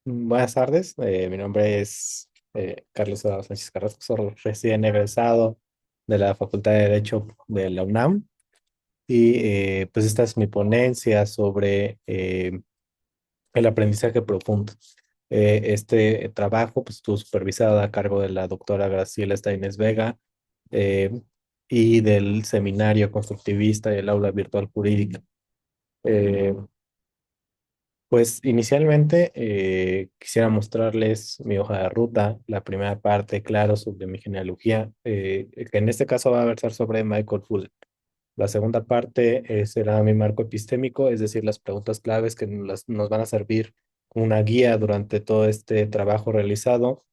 Buenas tardes, mi nombre es Carlos Eduardo Sánchez Carrasco, soy recién egresado de la Facultad de Derecho de la UNAM y pues esta es mi ponencia sobre el aprendizaje profundo. Este trabajo pues estuvo supervisado a cargo de la doctora Graciela Steines Vega eh, y del Seminario Constructivista y el Aula Virtual Jurídica. Eh, Pues inicialmente quisiera mostrarles mi hoja de ruta, la primera parte, claro, sobre mi genealogía, que en este caso va a versar sobre Michael Fulton. La segunda parte será mi marco epistémico, es decir, las preguntas claves que nos van a servir como una guía durante todo este trabajo realizado.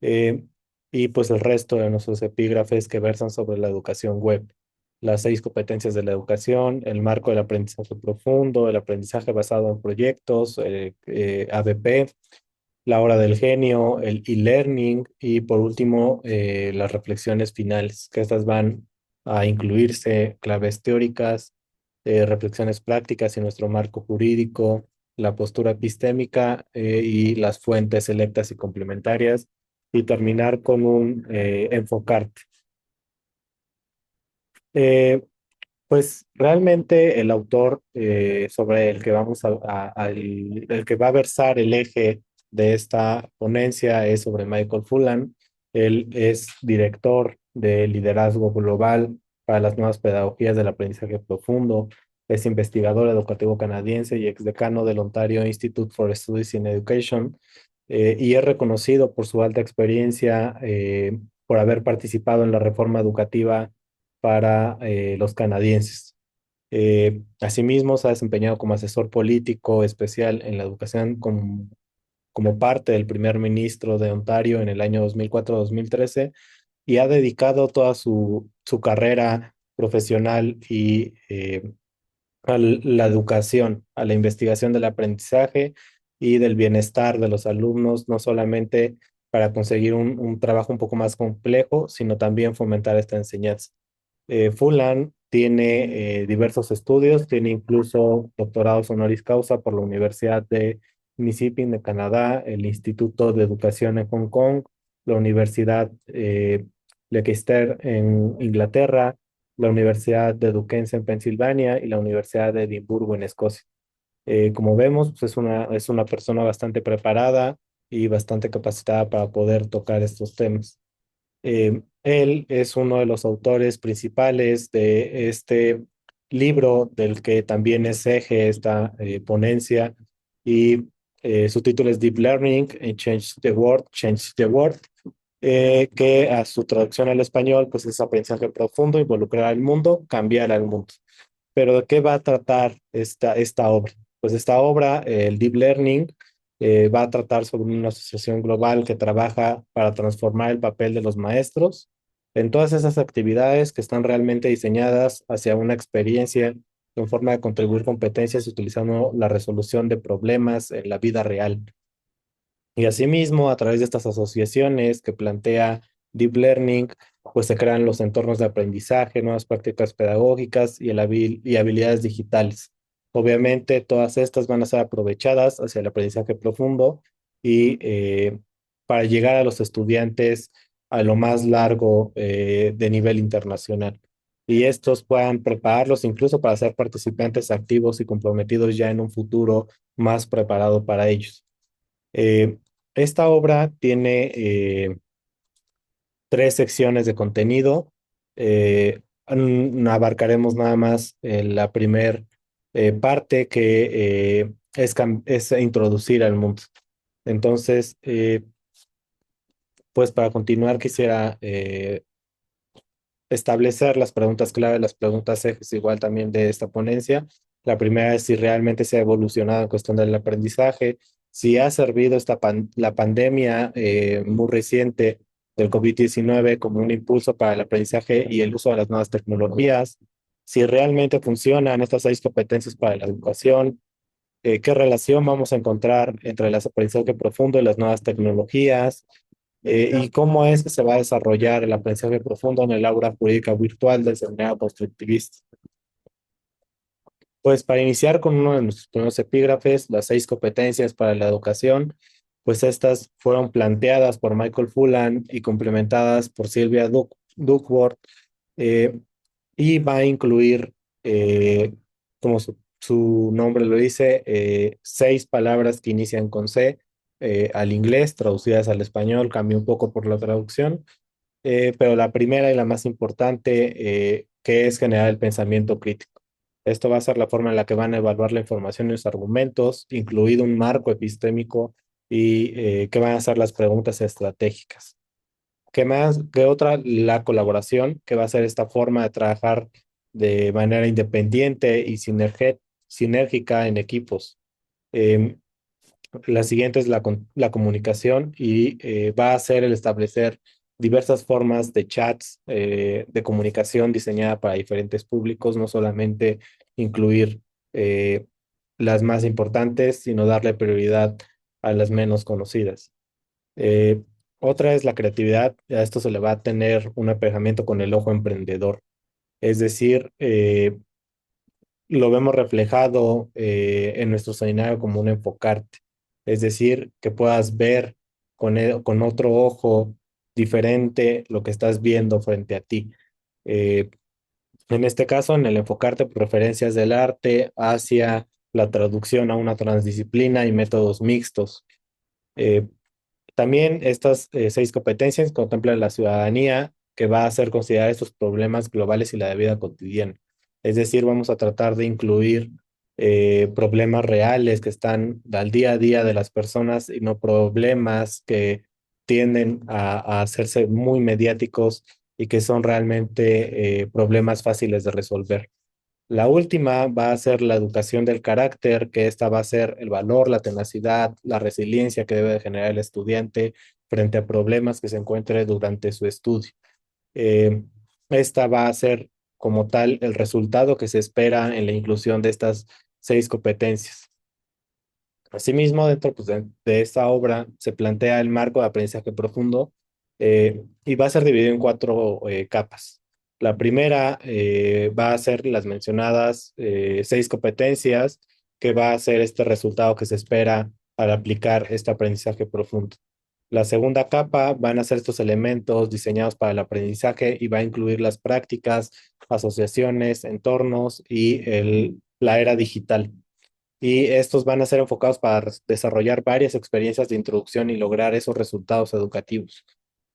eh, y pues el resto de nuestros epígrafes que versan sobre la educación web, las 6 competencias de la educación, el marco del aprendizaje profundo, el aprendizaje basado en proyectos, ABP, la hora del genio, el e-learning y por último las reflexiones finales, que estas van a incluirse claves teóricas, reflexiones prácticas y nuestro marco jurídico, la postura epistémica y las fuentes selectas y complementarias, y terminar con un enfocarte. Eh, pues realmente el autor sobre el que el que va a versar el eje de esta ponencia es sobre Michael Fullan. Él es director de liderazgo global para las nuevas pedagogías del aprendizaje profundo. Es investigador educativo canadiense y exdecano del Ontario Institute for Studies in Education, y es reconocido por su alta experiencia por haber participado en la reforma educativa para los canadienses. Asimismo, se ha desempeñado como asesor político especial en la educación como parte del primer ministro de Ontario en el año 2004-2013 y ha dedicado toda su carrera profesional y a la educación, a la investigación del aprendizaje y del bienestar de los alumnos, no solamente para conseguir un trabajo un poco más complejo, sino también fomentar esta enseñanza. Fulham tiene diversos estudios, tiene incluso doctorados honoris causa por la Universidad de Mississippi de Canadá, el Instituto de Educación en Hong Kong, la Universidad Leicester en Inglaterra, la Universidad de Duquesne en Pensilvania y la Universidad de Edimburgo en Escocia. Como vemos, pues es una persona bastante preparada y bastante capacitada para poder tocar estos temas. Él es uno de los autores principales de este libro del que también es eje esta ponencia y su título es Deep Learning Change the World, que a su traducción al español pues es aprendizaje profundo, involucrar al mundo, cambiar al mundo. Pero ¿de qué va a tratar esta obra? Pues esta obra, el Deep Learning, va a tratar sobre una asociación global que trabaja para transformar el papel de los maestros en todas esas actividades que están realmente diseñadas hacia una experiencia en forma de contribuir competencias utilizando la resolución de problemas en la vida real. Y asimismo, a través de estas asociaciones que plantea Deep Learning, pues se crean los entornos de aprendizaje, nuevas prácticas pedagógicas y habilidades digitales. Obviamente, todas estas van a ser aprovechadas hacia el aprendizaje profundo y para llegar a los estudiantes a lo más largo de nivel internacional. Y estos puedan prepararlos incluso para ser participantes activos y comprometidos ya en un futuro más preparado para ellos. Eh, Esta obra tiene 3 secciones de contenido. Abarcaremos nada más la primer parte que es introducir al mundo. Entonces, pues para continuar quisiera establecer las preguntas clave, las preguntas ejes igual también de esta ponencia. La primera es si realmente se ha evolucionado en cuestión del aprendizaje, si ha servido la pandemia muy reciente del COVID-19 como un impulso para el aprendizaje y el uso de las nuevas tecnologías, si realmente funcionan estas 6 competencias para la educación, qué relación vamos a encontrar entre el aprendizaje profundo y las nuevas tecnologías, y cómo es que se va a desarrollar el aprendizaje profundo en el aula jurídica virtual del seminario constructivista. Pues para iniciar con uno de nuestros primeros epígrafes, las 6 competencias para la educación, pues estas fueron planteadas por Michael Fullan y complementadas por Sylvia Duckworth, eh, y va a incluir, como su nombre lo dice, 6 palabras que inician con C, al inglés, traducidas al español, cambia un poco por la traducción, pero la primera y la más importante, que es generar el pensamiento crítico. Esto va a ser la forma en la que van a evaluar la información y los argumentos, incluido un marco epistémico y que van a ser las preguntas estratégicas. ¿Qué más? ¿Qué otra? La colaboración, que va a ser esta forma de trabajar de manera independiente y sinérgica en equipos. Em, la siguiente es la comunicación y va a ser el establecer diversas formas de chats, de comunicación diseñada para diferentes públicos, no solamente incluir eh, las más importantes, sino darle prioridad a las menos conocidas. Eh, Otra es la creatividad. A esto se le va a tener un aparejamiento con el ojo emprendedor. Es decir, lo vemos reflejado en nuestro escenario como un enfocarte. Es decir, que puedas ver con otro ojo diferente lo que estás viendo frente a ti. Eh, en este caso, en el enfocarte por referencias del arte hacia la traducción a una transdisciplina y métodos mixtos. Eh, También estas 6 competencias contemplan la ciudadanía que va a hacer considerar estos problemas globales y la de vida cotidiana. Es decir, vamos a tratar de incluir problemas reales que están al día a día de las personas y no problemas que tienden a hacerse muy mediáticos y que son realmente problemas fáciles de resolver. La última va a ser la educación del carácter, que esta va a ser el valor, la tenacidad, la resiliencia que debe de generar el estudiante frente a problemas que se encuentre durante su estudio. Eh, Esta va a ser como tal el resultado que se espera en la inclusión de estas 6 competencias. Asimismo, dentro pues, de esta obra se plantea el marco de aprendizaje profundo, y va a ser dividido en 4 capas. La primera va a ser las mencionadas 6 competencias, que va a ser este resultado que se espera al aplicar este aprendizaje profundo. La segunda capa van a ser estos elementos diseñados para el aprendizaje y va a incluir las prácticas, asociaciones, entornos y la era digital, y estos van a ser enfocados para desarrollar varias experiencias de introducción y lograr esos resultados educativos.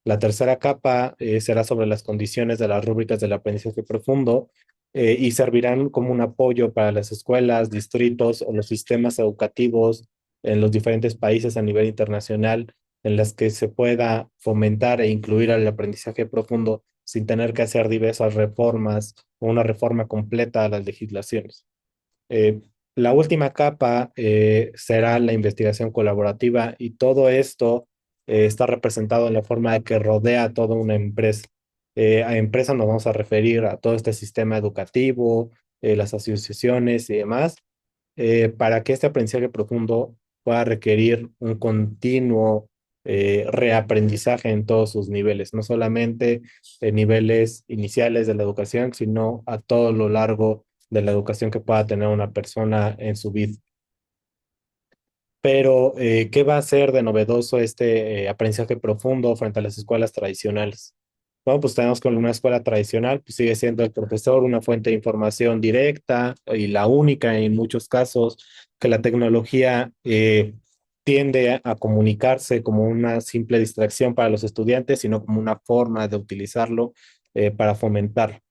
La tercera capa será sobre las condiciones de las rúbricas del aprendizaje profundo, y servirán como un apoyo para las escuelas, distritos o los sistemas educativos en los diferentes países a nivel internacional en las que se pueda fomentar e incluir el aprendizaje profundo sin tener que hacer diversas reformas o una reforma completa a las legislaciones. Eh, la última capa será la investigación colaborativa, y todo esto está representado en la forma de que rodea a toda una empresa. A empresa nos vamos a referir a todo este sistema educativo, las asociaciones y demás, para que este aprendizaje profundo pueda requerir un continuo reaprendizaje en todos sus niveles, no solamente en niveles iniciales de la educación, sino a todo lo largo de la educación que pueda tener una persona en su vida. Pero, ¿qué va a ser de novedoso este aprendizaje profundo frente a las escuelas tradicionales? Bueno, pues tenemos que una escuela tradicional, pues sigue siendo el profesor una fuente de información directa y la única en muchos casos, que la tecnología tiende a comunicarse como una simple distracción para los estudiantes, sino como una forma de utilizarlo para fomentar.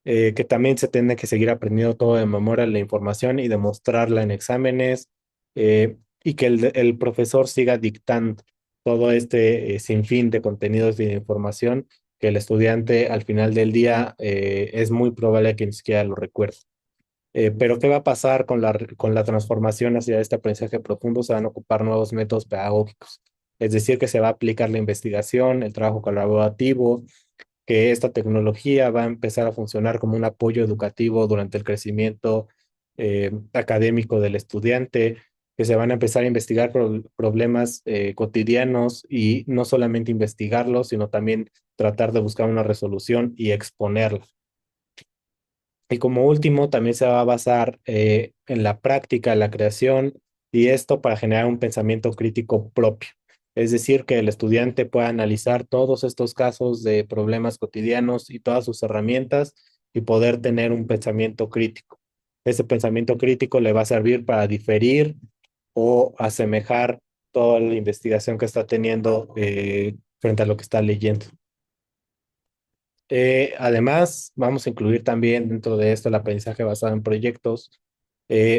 Que también se tiene que seguir aprendiendo todo de memoria la información y demostrarla en exámenes, y que el profesor siga dictando todo este sinfín de contenidos y de información que el estudiante al final del día es muy probable que ni siquiera lo recuerde. Pero ¿qué va a pasar con la transformación hacia este aprendizaje profundo? Se van a ocupar nuevos métodos pedagógicos. Es decir, que se va a aplicar la investigación, el trabajo colaborativo, que esta tecnología va a empezar a funcionar como un apoyo educativo durante el crecimiento académico del estudiante, que se van a empezar a investigar problemas cotidianos y no solamente investigarlos, sino también tratar de buscar una resolución y exponerla. Y como último, también se va a basar en la práctica, la creación y esto para generar un pensamiento crítico propio. Es decir, que el estudiante pueda analizar todos estos casos de problemas cotidianos y todas sus herramientas y poder tener un pensamiento crítico. Ese pensamiento crítico le va a servir para diferir o asemejar toda la investigación que está teniendo frente a lo que está leyendo. Además, vamos a incluir también dentro de esto el aprendizaje basado en proyectos,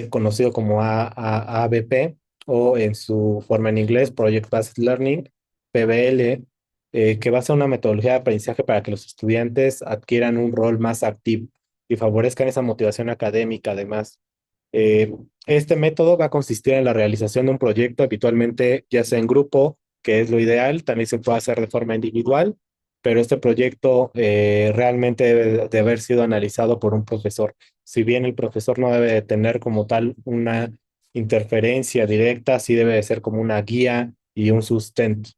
conocido como ABP, o en su forma en inglés, Project Based Learning, PBL, que basa una metodología de aprendizaje para que los estudiantes adquieran un rol más activo y favorezcan esa motivación académica, además. Eh, este método va a consistir en la realización de un proyecto, habitualmente ya sea en grupo, que es lo ideal, también se puede hacer de forma individual, pero este proyecto realmente debe de haber sido analizado por un profesor. Si bien el profesor no debe de tener como tal una interferencia directa, sí debe de ser como una guía y un sustento.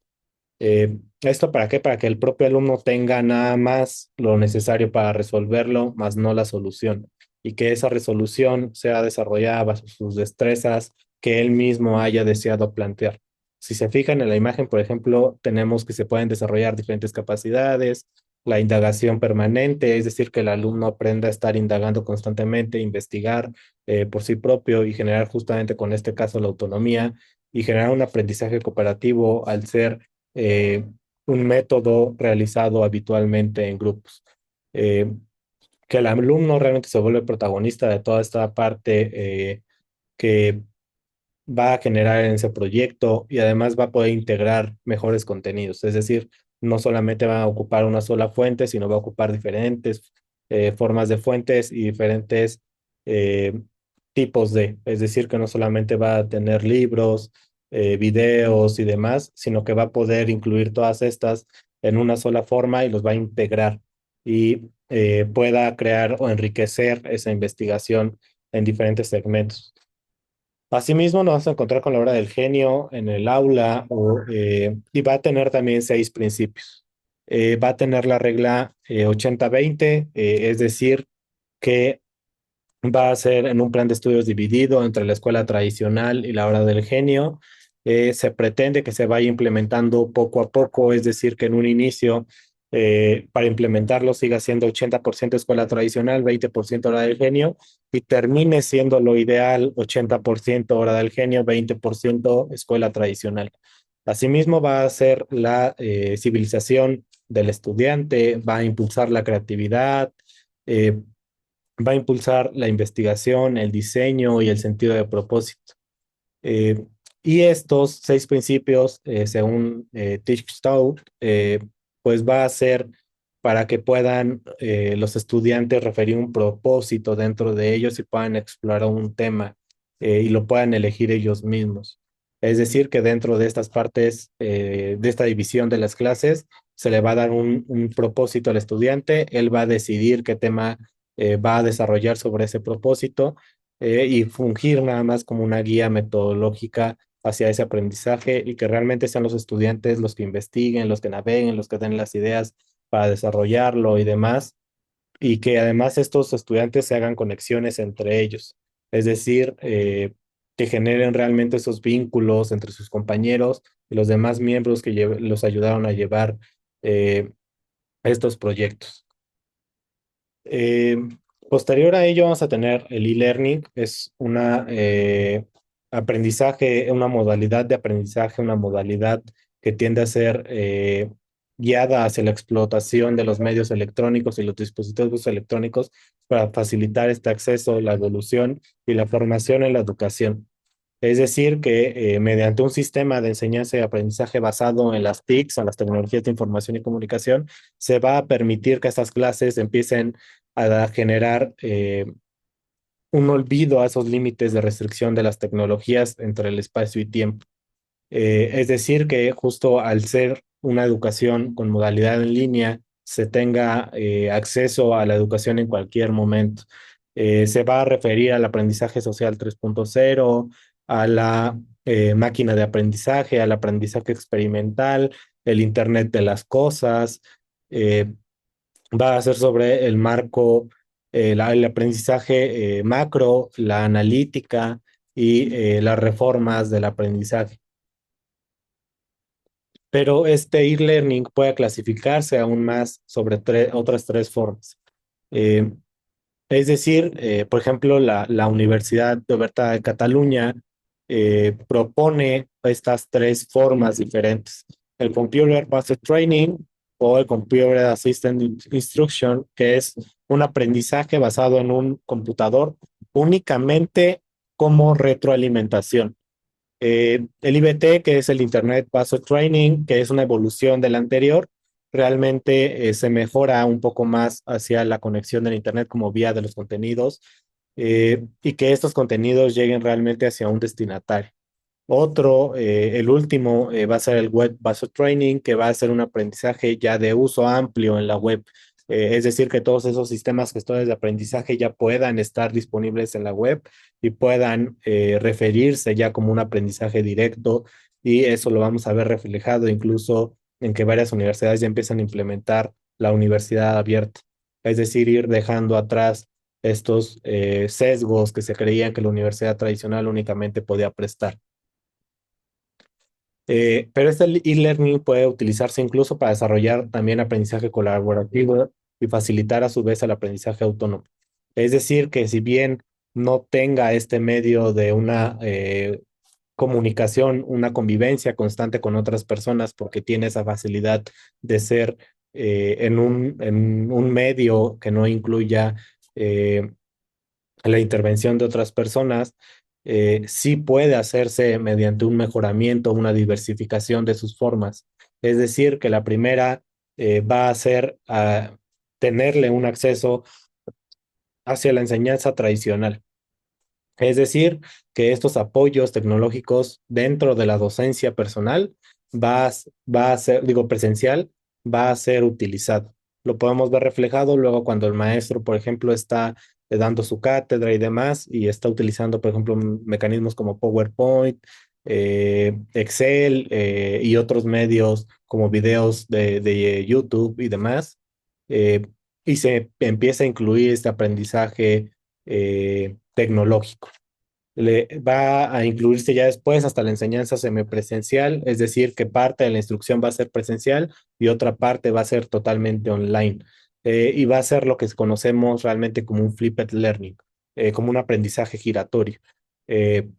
¿Esto para qué? Para que el propio alumno tenga nada más lo necesario para resolverlo, más no la solución, y que esa resolución sea desarrollada bajo sus destrezas que él mismo haya deseado plantear. Si se fijan en la imagen, por ejemplo, tenemos que se pueden desarrollar diferentes capacidades, la indagación permanente, es decir, que el alumno aprenda a estar indagando constantemente, investigar por sí propio y generar justamente con este caso la autonomía y generar un aprendizaje cooperativo al ser eh, un método realizado habitualmente en grupos. Eh, que el alumno realmente se vuelve protagonista de toda esta parte que va a generar en ese proyecto y además va a poder integrar mejores contenidos. Es decir, no solamente va a ocupar una sola fuente, sino va a ocupar diferentes formas de fuentes y diferentes eh, tipos de. Es decir, que no solamente va a tener libros, videos y demás, sino que va a poder incluir todas estas en una sola forma y los va a integrar y pueda crear o enriquecer esa investigación en diferentes segmentos. Asimismo, nos vamos a encontrar con la obra del genio en el aula y va a tener también 6 principios. Va a tener la regla 80-20, es decir, que va a ser en un plan de estudios dividido entre la escuela tradicional y la hora del genio. Se pretende que se vaya implementando poco a poco, es decir, que en un inicio, para implementarlo, siga siendo 80% escuela tradicional, 20% hora del genio, y termine siendo lo ideal 80% hora del genio, 20% escuela tradicional. Asimismo, va a ser la civilización del estudiante, va a impulsar la creatividad, eh, va a impulsar la investigación, el diseño y el sentido de propósito. Eh, y estos 6 principios, según Teach Stout, pues va a ser para que puedan los estudiantes referir un propósito dentro de ellos y puedan explorar un tema y lo puedan elegir ellos mismos. Es decir, que dentro de estas partes, de esta división de las clases, se le va a dar un propósito al estudiante, él va a decidir qué tema va a desarrollar sobre ese propósito y fungir nada más como una guía metodológica hacia ese aprendizaje y que realmente sean los estudiantes los que investiguen, los que naveguen, los que den las ideas para desarrollarlo y demás, y que además estos estudiantes se hagan conexiones entre ellos, es decir, que generen realmente esos vínculos entre sus compañeros y los demás miembros que los ayudaron a llevar eh, estos proyectos. Eh, Posterior a ello vamos a tener el e-learning, es una aprendizaje, una modalidad de aprendizaje, una modalidad que tiende a ser guiada hacia la explotación de los medios electrónicos y los dispositivos electrónicos para facilitar este acceso, la evolución y la formación en la educación. Es decir, que mediante un sistema de enseñanza y aprendizaje basado en las TICs, en las tecnologías de información y comunicación, se va a permitir que estas clases empiecen a generar un olvido a esos límites de restricción de las tecnologías entre el espacio y tiempo. Es decir, que justo al ser una educación con modalidad en línea, se tenga acceso a la educación en cualquier momento. Se va a referir al aprendizaje social 3.0, a la máquina de aprendizaje, al aprendizaje experimental, el Internet de las cosas. eh, Va a ser sobre el marco, el aprendizaje macro, la analítica, y las reformas del aprendizaje. Pero este e-learning puede clasificarse aún más sobre otras tres formas. Eh, es decir, por ejemplo, la Universidad de Oberta de Cataluña propone estas tres formas diferentes. El Computer Based Training o el Computer Assisted Instruction, que es un aprendizaje basado en un computador únicamente como retroalimentación. El IBT, que es el Internet Based Training, que es una evolución del anterior, realmente se mejora un poco más hacia la conexión del Internet como vía de los contenidos y que estos contenidos lleguen realmente hacia un destinatario. Otro, el último, va a ser el Web Based Training, que va a ser un aprendizaje ya de uso amplio en la web. Es decir, que todos esos sistemas gestores de aprendizaje ya puedan estar disponibles en la web y puedan referirse ya como un aprendizaje directo. Y eso lo vamos a ver reflejado incluso en que varias universidades ya empiezan a implementar la universidad abierta. Es decir, ir dejando atrás estos sesgos que se creían que la universidad tradicional únicamente podía prestar. Pero este e-learning puede utilizarse incluso para desarrollar también aprendizaje colaborativo y facilitar a su vez el aprendizaje autónomo. Es decir, que si bien no tenga este medio de una comunicación, una convivencia constante con otras personas, porque tiene esa facilidad de ser en un medio que no incluya eh, la intervención de otras personas, sí puede hacerse mediante un mejoramiento, una diversificación de sus formas. Es decir, que la primera va a ser tenerle un acceso hacia la enseñanza tradicional. Es decir, que estos apoyos tecnológicos dentro de la docencia personal va a ser, digo, presencial, va a ser utilizado. Lo podemos ver reflejado luego cuando el maestro, por ejemplo, está dando su cátedra y demás y está utilizando, por ejemplo, mecanismos como PowerPoint, Excel y otros medios como videos de YouTube y demás. eh, y se empieza a incluir este aprendizaje tecnológico. Va a incluirse ya después hasta la enseñanza semipresencial, es decir, que parte de la instrucción va a ser presencial y otra parte va a ser totalmente online. Y va a ser lo que conocemos realmente como un flipped learning, como un aprendizaje giratorio. Eh,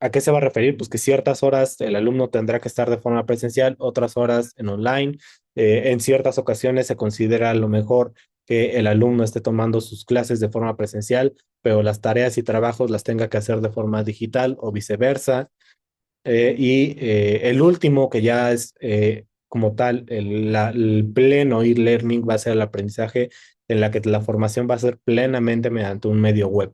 ¿A qué se va a referir? Pues que ciertas horas el alumno tendrá que estar de forma presencial, otras horas en online. En ciertas ocasiones se considera lo mejor que el alumno esté tomando sus clases de forma presencial, pero las tareas y trabajos las tenga que hacer de forma digital o viceversa. El último, que ya es como tal, el pleno e-learning va a ser el aprendizaje en la que la formación va a ser plenamente mediante un medio web.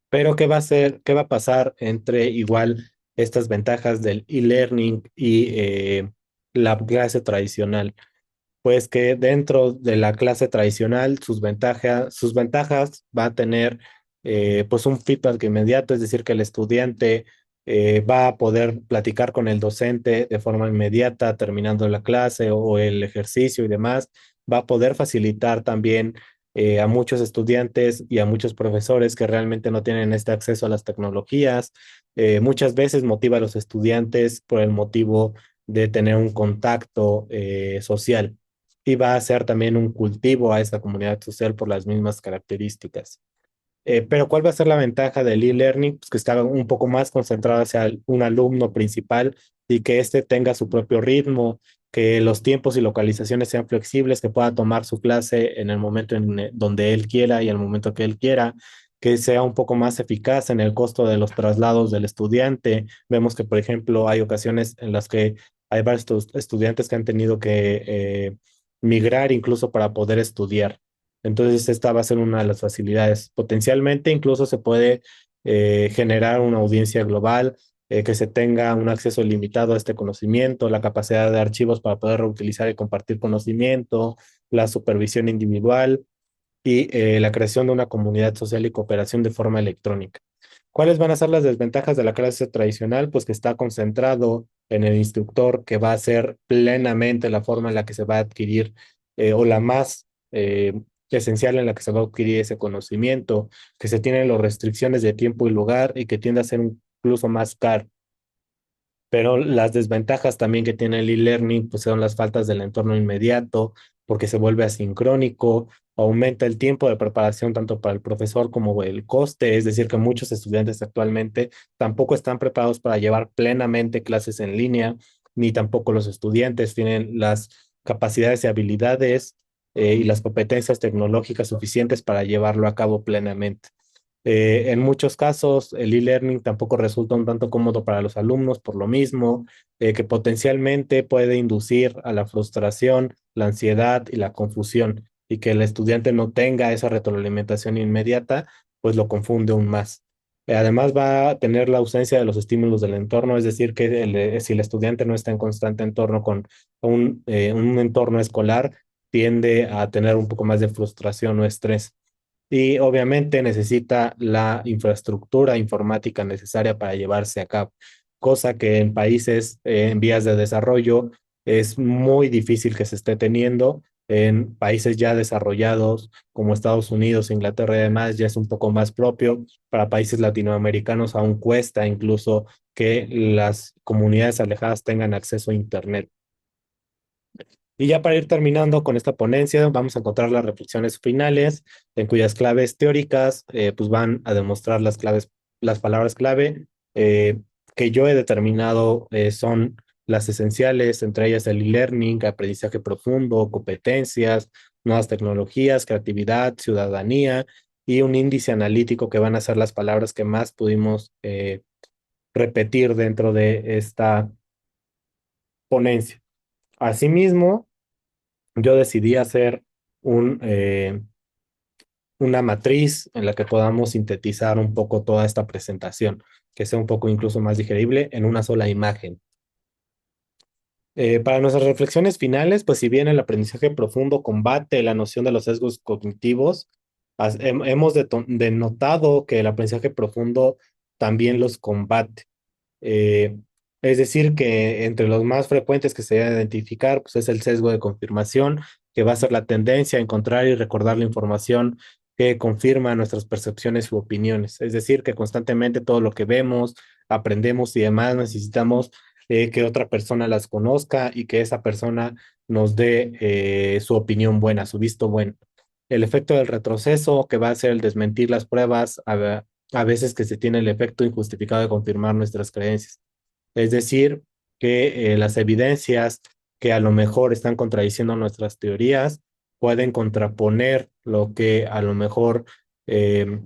Pero ¿qué va a ser, qué va a pasar entre igual estas ventajas del e-learning y la clase tradicional? Pues que dentro de la clase tradicional sus ventajas va a tener pues un feedback inmediato, es decir, que el estudiante va a poder platicar con el docente de forma inmediata, terminando la clase o el ejercicio y demás. Va a poder facilitar también a muchos estudiantes y a muchos profesores que realmente no tienen este acceso a las tecnologías. Muchas veces motiva a los estudiantes por el motivo de tener un contacto social y va a ser también un cultivo a esta comunidad social por las mismas características. Pero ¿cuál va a ser la ventaja del e-learning? Pues que está un poco más concentrado hacia un alumno principal y que éste tenga su propio ritmo, que los tiempos y localizaciones sean flexibles, que pueda tomar su clase en el momento donde él quiera y el momento que él quiera, que sea un poco más eficaz en el costo de los traslados del estudiante. Vemos que, por ejemplo, hay ocasiones en las que hay varios estudiantes que han tenido que migrar incluso para poder estudiar. Entonces, esta va a ser una de las facilidades. Potencialmente, incluso se puede generar una audiencia global, que se tenga un acceso ilimitado a este conocimiento, la capacidad de archivos para poder reutilizar y compartir conocimiento, la supervisión individual y la creación de una comunidad social y cooperación de forma electrónica. ¿Cuáles van a ser las desventajas de la clase tradicional? Pues que está concentrado en el instructor, que va a ser plenamente la forma en la que se va a adquirir o la más esencial en la que se va a adquirir ese conocimiento, que se tienen las restricciones de tiempo y lugar y que tiende a ser incluso más caro. Pero las desventajas también que tiene el e-learning, pues son las faltas del entorno inmediato, porque se vuelve asincrónico, aumenta el tiempo de preparación tanto para el profesor como el coste, es decir, que muchos estudiantes actualmente tampoco están preparados para llevar plenamente clases en línea, ni tampoco los estudiantes tienen las capacidades y habilidades y las competencias tecnológicas suficientes para llevarlo a cabo plenamente. En muchos casos, el e-learning tampoco resulta un tanto cómodo para los alumnos por lo mismo, que potencialmente puede inducir a la frustración, la ansiedad y la confusión, y que el estudiante no tenga esa retroalimentación inmediata, pues lo confunde aún más. Además, va a tener la ausencia de los estímulos del entorno, es decir, que si el estudiante no está en constante entorno con un entorno escolar, tiende a tener un poco más de frustración o estrés y obviamente necesita la infraestructura informática necesaria para llevarse a cabo, cosa que en países en vías de desarrollo es muy difícil que se esté teniendo. En países ya desarrollados como Estados Unidos, Inglaterra y demás, ya es un poco más propio. Para países latinoamericanos aún cuesta incluso que las comunidades alejadas tengan acceso a Internet. Y ya para ir terminando con esta ponencia, vamos a encontrar las reflexiones finales, en cuyas claves teóricas pues van a demostrar las claves, las palabras clave eh, que yo he determinado son las esenciales, entre ellas el e-learning, aprendizaje profundo, competencias, nuevas tecnologías, creatividad, ciudadanía y un índice analítico que van a ser las palabras que más pudimos repetir dentro de esta ponencia. Asimismo, yo decidí hacer un, eh, una matriz en la que podamos sintetizar un poco toda esta presentación, que sea un poco incluso más digerible en una sola imagen. Para nuestras reflexiones finales, pues si bien el aprendizaje profundo combate la noción de los sesgos cognitivos, hemos denotado que el aprendizaje profundo también los combate. Eh, es decir, que entre los más frecuentes que se deben identificar, pues es el sesgo de confirmación, que va a ser la tendencia a encontrar y recordar la información que confirma nuestras percepciones u opiniones. Es decir, que constantemente todo lo que vemos, aprendemos y demás necesitamos que otra persona las conozca y que esa persona nos dé su opinión buena, su visto bueno. El efecto del retroceso, que va a ser el desmentir las pruebas, a veces que se tiene el efecto injustificado de confirmar nuestras creencias. Es decir, que las evidencias que a lo mejor están contradiciendo nuestras teorías pueden contraponer lo que a lo mejor eh,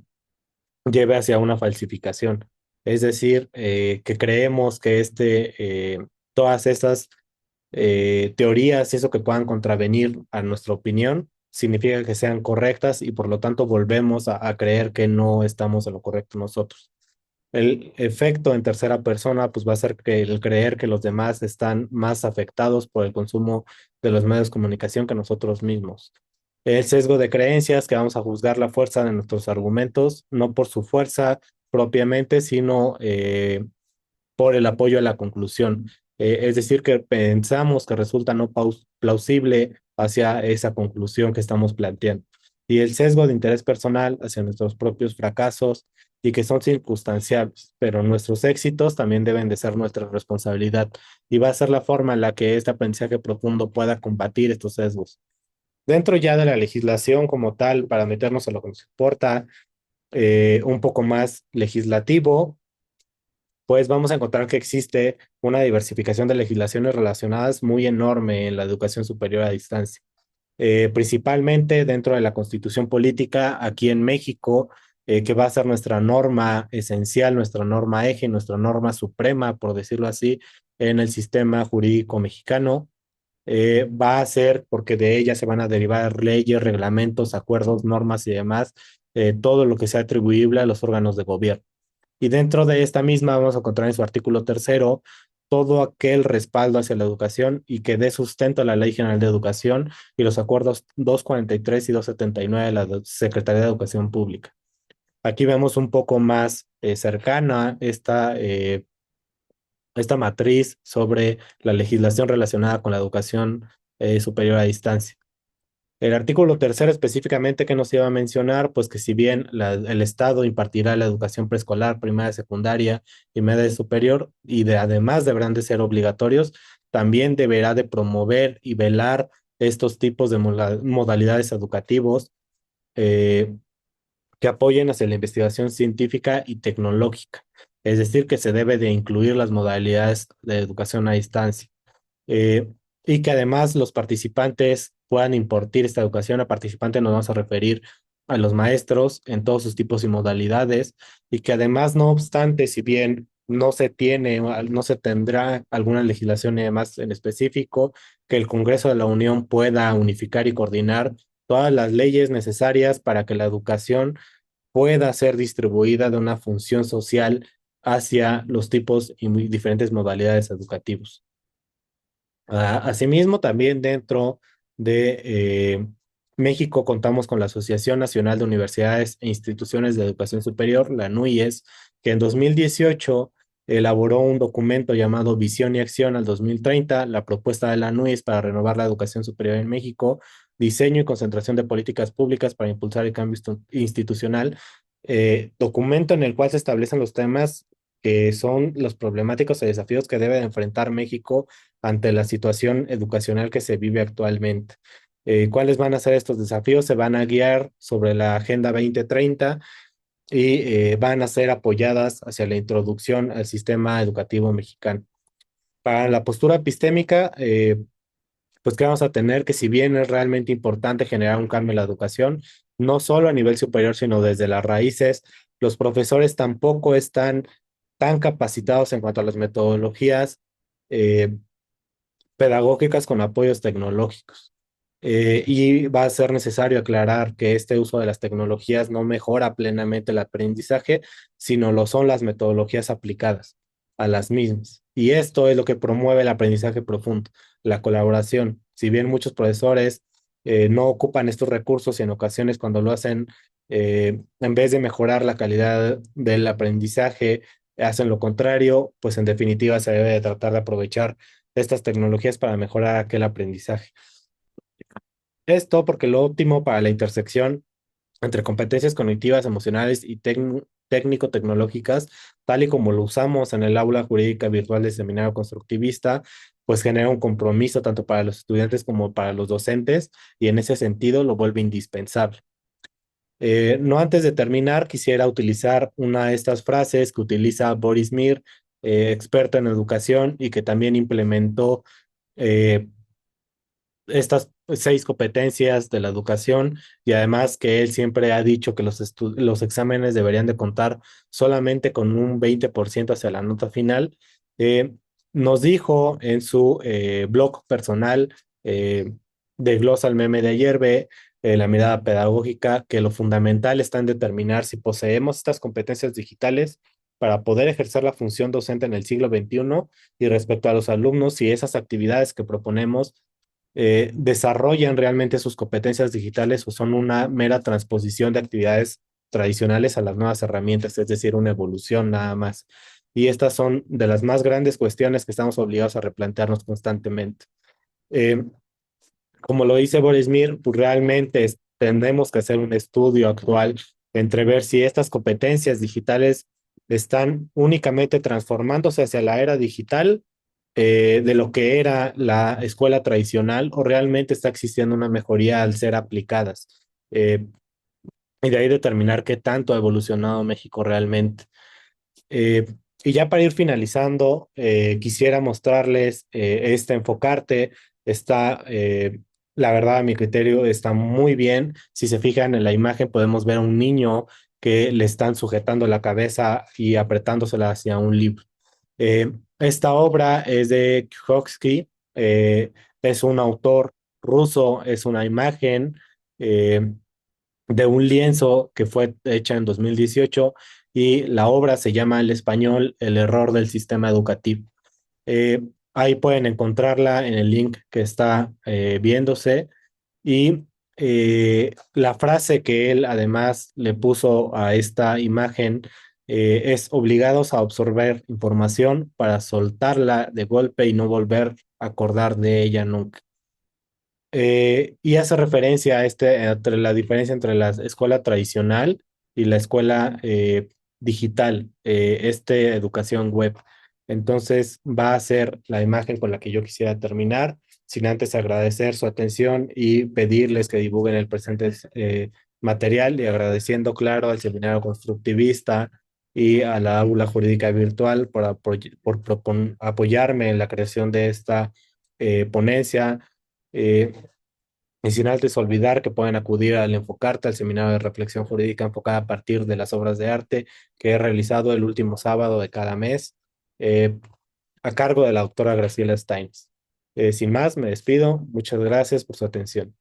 lleve hacia una falsificación. Es decir, que creemos que todas esas teorías y eso que puedan contravenir a nuestra opinión significa que sean correctas y por lo tanto volvemos a creer que no estamos en lo correcto nosotros. El efecto en tercera persona, pues va a ser que el creer que los demás están más afectados por el consumo de los medios de comunicación que nosotros mismos. El sesgo de creencias, que vamos a juzgar la fuerza de nuestros argumentos, no por su fuerza propiamente, sino por el apoyo a la conclusión. Es decir, que pensamos que resulta no plausible hacia esa conclusión que estamos planteando. Y el sesgo de interés personal hacia nuestros propios fracasos y que son circunstanciales, pero nuestros éxitos también deben de ser nuestra responsabilidad y va a ser la forma en la que este aprendizaje profundo pueda combatir estos sesgos. Dentro ya de la legislación como tal, para meternos a lo que nos importa, un poco más legislativo, pues vamos a encontrar que existe una diversificación de legislaciones relacionadas muy enorme en la educación superior a distancia. Principalmente dentro de la Constitución política aquí en México, que va a ser nuestra norma esencial, nuestra norma eje, nuestra norma suprema, por decirlo así, en el sistema jurídico mexicano. Va a ser, porque de ella se van a derivar leyes, reglamentos, acuerdos, normas y demás, todo lo que sea atribuible a los órganos de gobierno. Y dentro de esta misma vamos a encontrar en su artículo tercero todo aquel respaldo hacia la educación y que dé sustento a la Ley General de Educación y los acuerdos 243 y 279 de la Secretaría de Educación Pública. Aquí vemos un poco más cercana esta matriz sobre la legislación relacionada con la educación superior a distancia. El artículo tercero específicamente que nos iba a mencionar, pues que si bien el Estado impartirá la educación preescolar, primaria, secundaria y media superior, además deberán de ser obligatorios, también deberá de promover y velar estos tipos de modalidades educativos eh, que apoyen hacia la investigación científica y tecnológica. Es decir, que se debe de incluir las modalidades de educación a distancia eh, y que además los participantes puedan impartir esta educación. A participantes nos vamos a referir a los maestros en todos sus tipos y modalidades y que además, no obstante, si bien no se tiene, no se tendrá alguna legislación y demás en específico, que el Congreso de la Unión pueda unificar y coordinar todas las leyes necesarias para que la educación pueda ser distribuida de una función social hacia los tipos y muy diferentes modalidades educativos. Asimismo, también dentro de México contamos con la Asociación Nacional de Universidades e Instituciones de Educación Superior, la NUIES, que en 2018 elaboró un documento llamado Visión y Acción al 2030, la propuesta de la NUIES para renovar la educación superior en México, diseño y concentración de políticas públicas para impulsar el cambio institucional, documento en el cual se establecen los temas que son los problemáticos y desafíos que debe de enfrentar México ante la situación educacional que se vive actualmente. ¿Cuáles van a ser estos desafíos? Se van a guiar sobre la Agenda 2030 y van a ser apoyadas hacia la introducción al sistema educativo mexicano. Para la postura epistémica, pues que vamos a tener que si bien es realmente importante generar un cambio en la educación, no solo a nivel superior, sino desde las raíces, los profesores tampoco están tan capacitados en cuanto a las metodologías eh, pedagógicas con apoyos tecnológicos. Y va a ser necesario aclarar que este uso de las tecnologías no mejora plenamente el aprendizaje, sino lo son las metodologías aplicadas a las mismas. Y esto es lo que promueve el aprendizaje profundo, la colaboración. Si bien muchos profesores no ocupan estos recursos y en ocasiones cuando lo hacen, en vez de mejorar la calidad del aprendizaje, hacen lo contrario, pues en definitiva se debe de tratar de aprovechar estas tecnologías para mejorar aquel aprendizaje. Esto porque lo óptimo para la intersección entre competencias cognitivas, emocionales y técnico-tecnológicas, tal y como lo usamos en el aula jurídica virtual de seminario constructivista, pues genera un compromiso tanto para los estudiantes como para los docentes y en ese sentido lo vuelve indispensable. No antes de terminar, quisiera utilizar una de estas frases que utiliza Boris Mir, experto en educación y que también implementó eh, estas seis competencias de la educación y además que él siempre ha dicho que los exámenes deberían de contar solamente con un 20% hacia la nota final. Eh, Nos dijo en su blog personal eh, de Glosa al meme de ayer, ve la mirada pedagógica, que lo fundamental está en determinar si poseemos estas competencias digitales para poder ejercer la función docente en el siglo XXI y respecto a los alumnos, si esas actividades que proponemos desarrollan realmente sus competencias digitales o son una mera transposición de actividades tradicionales a las nuevas herramientas, es decir, una evolución nada más. Y estas son de las más grandes cuestiones que estamos obligados a replantearnos constantemente. Eh, Como lo dice Boris Mir, pues realmente tendremos que hacer un estudio actual entre ver si estas competencias digitales están únicamente transformándose hacia la era digital de lo que era la escuela tradicional o realmente está existiendo una mejoría al ser aplicadas. Eh, y de ahí determinar qué tanto ha evolucionado México realmente. Eh, y ya para ir finalizando, quisiera mostrarles este Enfocarte. Está, la verdad, a mi criterio, está muy bien. Si se fijan en la imagen, podemos ver a un niño que le están sujetando la cabeza y apretándosela hacia un libro. Esta obra es de Tchaikovsky, es un autor ruso, es una imagen de un lienzo que fue hecha en 2018 y la obra se llama el español El error del sistema educativo. Eh, Ahí pueden encontrarla en el link que está viéndose y la frase que él además le puso a esta imagen es obligados a absorber información para soltarla de golpe y no volver a acordar de ella nunca. Y hace referencia a entre la diferencia entre la escuela tradicional y la escuela digital, educación web. Entonces va a ser la imagen con la que yo quisiera terminar, sin antes agradecer su atención y pedirles que divulguen el presente material y agradeciendo, claro, al seminario constructivista y a la aula jurídica virtual por apoyarme en la creación de esta ponencia. Eh, y sin antes olvidar que pueden acudir al Enfocarte, al seminario de reflexión jurídica enfocada a partir de las obras de arte que he realizado el último sábado de cada mes, eh, a cargo de la autora Graciela Steins. Sin más, me despido. Muchas gracias por su atención.